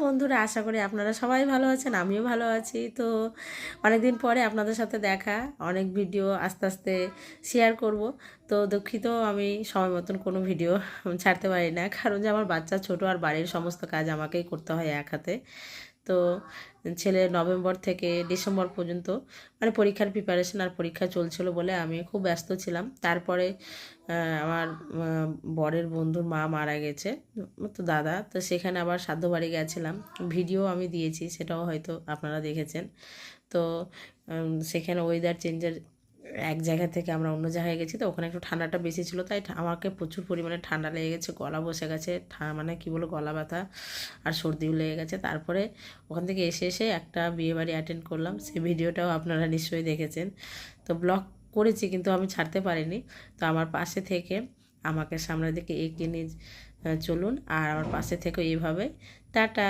বন্ধুরা, আশা করি আপনারা সবাই ভালো আছেন, আমিও ভালো আছি। তো অনেকদিন পরে আপনাদের সাথে দেখা, অনেক ভিডিও আস্তে আস্তে শেয়ার করব। তো দুঃখিত, আমি সময় মতন কোনো ভিডিও ছাড়তে পারি না, কারণ যে আমার বাচ্চা ছোট আর বাড়ির সমস্ত কাজ আমাকেই করতে হয় এক হাতে। তো ছেলে নভেম্বর থেকে ডিসেম্বর পর্যন্ত মানে পরীক্ষার প্রিপারেশন আর পরীক্ষা চলছিল বলে আমি খুব ব্যস্ত ছিলাম। তারপরে আমার বরের বন্ধুর মা মারা গেছে, তো দাদা, তো সেখানে আবার শ্রাদ্ধ বাড়ি গেছিলাম। ভিডিও আমি দিয়েছি, সেটাও হয়তো আপনারা দেখেছেন। তো সেখানে ওয়েদার চেঞ্জের এক জায়গা থেকে আমরা অন্য জায়গায় গেছি, তো ওখানে একটু ঠান্ডাটা বেশি ছিল, তাই আমাকে প্রচুর পরিমাণে ঠান্ডা লেগে গেছে, গলা বসে গেছে, মানে কী বলো, গলা ব্যথা আর সর্দিও লেগে গেছে। তারপরে ওখান থেকে এসে একটা বিয়েবাড়ি অ্যাটেন্ড করলাম, সেই ভিডিওটাও আপনারা নিশ্চয়ই দেখেছেন। তো ব্লগ করেছি কিন্তু আমি ছাড়তে পারিনি। তো আমার পাশে থেকে আমাকে সামনের দিকে এগিয়ে নিয়ে চলুন, আর আমার পাশে থেকে এইভাবে টাটা।